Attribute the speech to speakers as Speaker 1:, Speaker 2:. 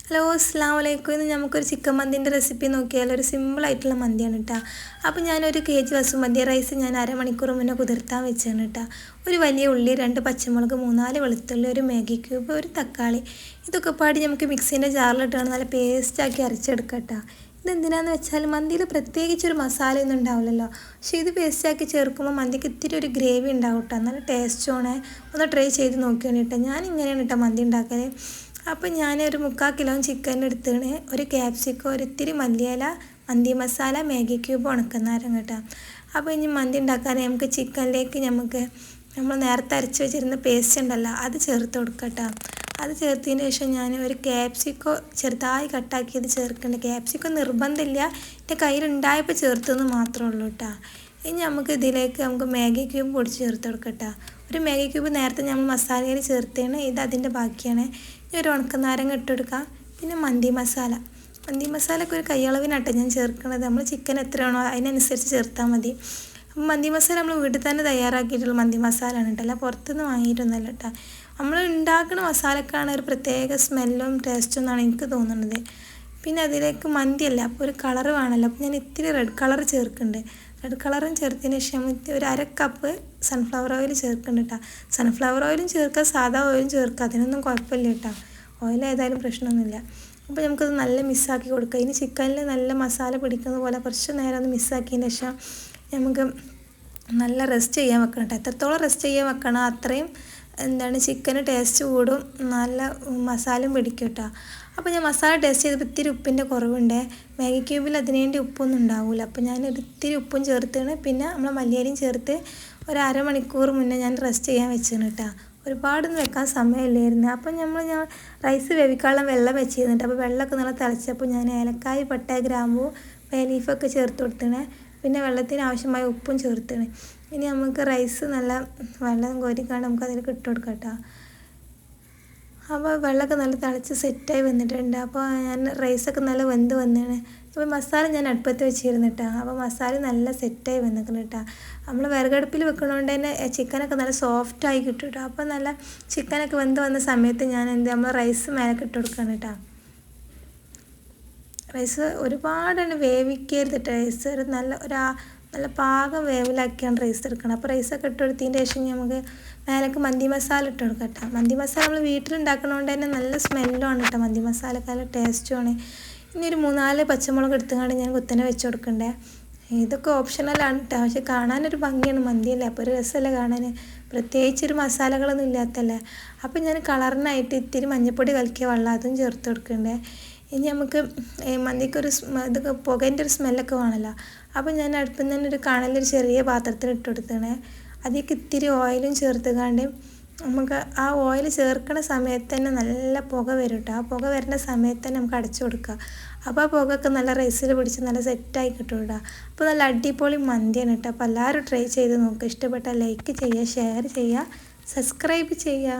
Speaker 1: Hello അസ്സലാമു അലൈക്കും. ഇന്ന് നമുക്കൊരു ചിക്കൻ മന്തിൻ്റെ റെസിപ്പി നോക്കിയാൽ ഒരു സിമ്പിളായിട്ടുള്ള മന്തിയാണ് കേട്ടോ. അപ്പോൾ ഞാനൊരു കെ ജി ബസുമതി റൈസ് ഞാൻ അരമണിക്കൂർ മുന്നേ കുതിർത്താൻ വെച്ചാണ് കേട്ടോ. ഒരു വലിയ ഉള്ളി, 2 പച്ചമുളക്, 3-4 വെളുത്തുള്ളി, ഒരു മാഗി ക്യൂബ്, ഒരു തക്കാളി, ഇതൊക്കെ പാടി നമുക്ക് മിക്സീൻ്റെ ജാറിലിട്ടാണ് നല്ല പേസ്റ്റാക്കി അരച്ചെടുക്കാം കേട്ടോ. ഇതെന്തിനാന്ന് വെച്ചാൽ മന്തിയിൽ പ്രത്യേകിച്ചൊരു മസാലയൊന്നും ഉണ്ടാവില്ലല്ലോ, പക്ഷേ ഇത് പേസ്റ്റാക്കി ചേർക്കുമ്പോൾ മന്തിക്ക് ഇത്തിരി ഒരു ഗ്രേവി ഉണ്ടാവും കേട്ടോ. നല്ല ടേസ്റ്റുമാണ്. ഒന്ന് ട്രൈ ചെയ്ത് നോക്കിയാണ് കേട്ടോ. ഞാൻ ഇങ്ങനെയാണ് കേട്ടോ മന്തി ഉണ്ടാക്കൽ. അപ്പോൾ ഞാനൊരു 3/4 കിലോ ചിക്കൻ എടുത്താണ്. ഒരു ക്യാപ്സിക്കം, ഒരു ഇത്തിരി മല്ലിയില, മന്തി മസാല, മാഗി ക്യൂബ്, ഉണക്കനാരങ്ങ കേട്ടോ. അപ്പോൾ ഇനി മന്തി ഉണ്ടാക്കാൻ നമുക്ക് ചിക്കനിലേക്ക് നമ്മൾ നേരത്തെ അരച്ച് വെച്ചിരുന്ന പേസ്റ്റ് ഉണ്ടല്ലോ, അത് ചേർത്ത് കൊടുക്കാം കേട്ടോ. അത് ചേർത്തതിന് ശേഷം ഞാൻ ഒരു ക്യാപ്സിക്കോ ചെറുതായി കട്ടാക്കിയത് ചേർക്കേണ്ടത്. ക്യാപ്സിക്കോ നിർബന്ധമില്ല, എൻ്റെ കയ്യിലുണ്ടായപ്പോൾ ചേർത്തെന്ന് മാത്രമേ ഉള്ളൂ കേട്ടോ. ഇനി നമുക്ക് മാഗി ക്യൂബ് പൊടിച്ച് ചേർത്ത് കൊടുക്കാം കേട്ടോ. ഒരു മാഗി ക്യൂബ് നേരത്തെ നമ്മൾ മസാലയിൽ ചേർത്താണ്, ഇത് അതിൻ്റെ ബാക്കിയാണ്. ഇനി ഒരു ഉണക്കനാരങ്ങ ഇട്ട് കൊടുക്കാം. പിന്നെ മന്തി മസാലയ്ക്ക് ഒരു കൈയളവിനാട്ടോ ഞാൻ ചേർക്കുന്നത്. നമ്മൾ ചിക്കൻ എത്രയാണോ അതിനനുസരിച്ച് ചേർത്താൽ മതി. അപ്പം മന്തി മസാല നമ്മൾ വീട്ടിൽ തന്നെ തയ്യാറാക്കിയിട്ടുള്ള മന്തി മസാലയാണ് കേട്ടോ, അല്ല പുറത്തുനിന്ന് വാങ്ങിയിട്ടൊന്നുമല്ല കേട്ടോ. നമ്മൾ ഉണ്ടാക്കുന്ന മസാലക്കാണ് ഒരു പ്രത്യേക സ്മെല്ലും ടേസ്റ്റും എന്നാണ് എനിക്ക് തോന്നുന്നത്. പിന്നെ അതിലേക്ക് മന്തിയല്ല, അപ്പോൾ ഒരു കളർ വേണമല്ലോ, അപ്പോൾ ഞാൻ ഇത്തിരി റെഡ് കളർ ചേർക്കുന്നുണ്ട്. റെഡ് കളറും ചേർത്തതിന് ശേഷം ഒരു 1/2 കപ്പ് സൺഫ്ലവർ ഓയിൽ ചേർക്കുന്നുണ്ട് കേട്ടോ. സൺഫ്ലവർ ഓയിലും ചേർക്കുക, സാധാ ഓയിലും ചേർക്കുക, അതിനൊന്നും കുഴപ്പമില്ല കേട്ടോ. ഓയിൽ ഏതായാലും പ്രശ്നമൊന്നുമില്ല. അപ്പോൾ നമുക്കത് നല്ല മിസ്സാക്കി കൊടുക്കുക. ഇനി ചിക്കനിൽ നല്ല മസാല പിടിക്കുന്ന പോലെ കുറച്ച് നേരം ഒന്ന് മിസ്സാക്കിയതിന് ശേഷം നമുക്ക് നല്ല റെസ്റ്റ് ചെയ്യാൻ വെക്കണം കേട്ടോ. എത്രത്തോളം റെസ്റ്റ് ചെയ്യാൻ വെക്കണം അത്രയും ചിക്കന് ടേസ്റ്റ് കൂടും, നല്ല മസാലയും പിടിക്കും കേട്ടോ. അപ്പോൾ ഞാൻ മസാല ടേസ്റ്റ് ചെയ്തപ്പോൾ ഇത്തിരി ഉപ്പിൻ്റെ കുറവുണ്ട്. മാഗി ക്യൂബിൽ അതിനുവേണ്ടി ഉപ്പൊന്നും ഉണ്ടാവില്ല, അപ്പോൾ ഞാൻ ഇത്തിരി ഉപ്പും ചേർത്താണ്. പിന്നെ നമ്മൾ മല്ലിയിലയും ചേർത്ത് ഒരു അരമണിക്കൂർ മുന്നേ ഞാൻ റെസ്റ്റ് ചെയ്യാൻ വെച്ചാണ് കേട്ടോ. ഒരുപാടൊന്നും വെക്കാൻ സമയമില്ലായിരുന്നു. അപ്പോൾ ഞാൻ റൈസ് വേവിക്കാനുള്ള വെള്ളം വെച്ചിരുന്നിട്ട്, അപ്പോൾ വെള്ളമൊക്കെ നല്ല തിളച്ചപ്പോൾ ഞാൻ ഏലക്കായ്, പട്ട, ഗ്രാമ്പൂ, ബേ ലീഫൊക്കെ ചേർത്ത് കൊടുത്തതാണ്. പിന്നെ വെള്ളത്തിന് ആവശ്യമായ ഉപ്പും ചേർത്താണ്. ഇനി നമുക്ക് റൈസ് നല്ല വെള്ളം കോരിക്കാണ്ട് നമുക്ക് അതിലേക്ക് ഇട്ട് കൊടുക്കാം കേട്ടോ. അപ്പോൾ വെള്ളമൊക്കെ നല്ല തിളച്ച് സെറ്റായി വന്നിട്ടുണ്ട്. അപ്പോൾ ഞാൻ റൈസൊക്കെ നല്ല വെന്ത് വന്നതാണ്. അപ്പോൾ മസാല ഞാൻ അടുപ്പത്ത് വെച്ചിരുന്നു കേട്ടോ. അപ്പോൾ മസാല നല്ല സെറ്റായി വന്നിരിക്കണം കേട്ടോ. നമ്മൾ വിറകടുപ്പിൽ വെക്കണോണ്ട് തന്നെ ചിക്കനൊക്കെ നല്ല സോഫ്റ്റായി കിട്ടും കേട്ടോ. അപ്പോൾ നല്ല ചിക്കനൊക്കെ വെന്ത് വന്ന സമയത്ത് ഞാൻ നമ്മൾ റൈസ് മേലേക്ക് ഇട്ട് കൊടുക്കണം കേട്ടോ. റൈസ് ഒരുപാടാണ് വേവിക്കരുത് കേട്ടോ. റൈസ് നല്ല പാകം വേവിലാക്കിയാണ് റൈസ് എടുക്കണം. അപ്പോൾ റൈസൊക്കെ ഇട്ട് കൊടുത്തതിന് ശേഷം നമുക്ക് മേലേക്ക് മന്തി മസാല ഇട്ട് കൊടുക്കാം കേട്ടോ. മന്തി മസാല നമ്മൾ വീട്ടിലുണ്ടാക്കണോണ്ട് തന്നെ നല്ല സ്മെല്ലുമാണ് കേട്ടോ. മന്തി മസാലക്ക് നല്ല ടേസ്റ്റുമാണ്. ഇനി ഒരു 3-4 പച്ചമുളക് എടുത്തുകൊണ്ട് ഞാൻ കുത്തനെ വെച്ച് കൊടുക്കണ്ടേ. ഇതൊക്കെ ഓപ്ഷണലാണ് കേട്ടോ, പക്ഷെ കാണാനൊരു ഭംഗിയാണ്. മന്തിയല്ലേ, അപ്പോൾ ഒരു രസമല്ലേ കാണാൻ, പ്രത്യേകിച്ചൊരു മസാലകളൊന്നും ഇല്ലാത്തല്ലേ. അപ്പോൾ ഞാൻ കളറിനായിട്ട് ഇത്തിരി മഞ്ഞൾപ്പൊടി കലക്കിയ വെള്ളം അതും ചേർത്ത് കൊടുക്കണ്ടേ. ഇനി നമുക്ക് മന്തിക്കൊരു ഇതൊക്കെ പുകേൻ്റെ ഒരു സ്മെല്ലൊക്കെ വേണമല്ലോ. അപ്പോൾ ഞാൻ അടുപ്പിൽ നിന്ന് തന്നെ ഒരു കണലൊരു ചെറിയ പാത്രത്തിൽ ഇട്ട് കൊടുത്തണേ. അതിലേക്ക് ഇത്തിരി ഓയിലും ചേർത്തുകൊണ്ട് നമുക്ക് ആ ഓയിൽ ചേർക്കുന്ന സമയത്ത് തന്നെ നല്ല പുക വരും കേട്ടോ. ആ പുക വരുന്ന സമയത്ത് തന്നെ നമുക്ക് അടച്ചു കൊടുക്കുക. അപ്പോൾ ആ പുകയൊക്കെ നല്ല റൈസിൽ പിടിച്ച് നല്ല സെറ്റായി കിട്ടും കേട്ടോ. അപ്പോൾ നല്ല അടിപൊളി മന്തിയാണ് കേട്ടോ. അപ്പോൾ എല്ലാവരും ട്രൈ ചെയ്ത് നോക്കുക. ഇഷ്ടപ്പെട്ടാൽ ലൈക്ക് ചെയ്യുക, ഷെയർ ചെയ്യുക, സബ്സ്ക്രൈബ് ചെയ്യുക.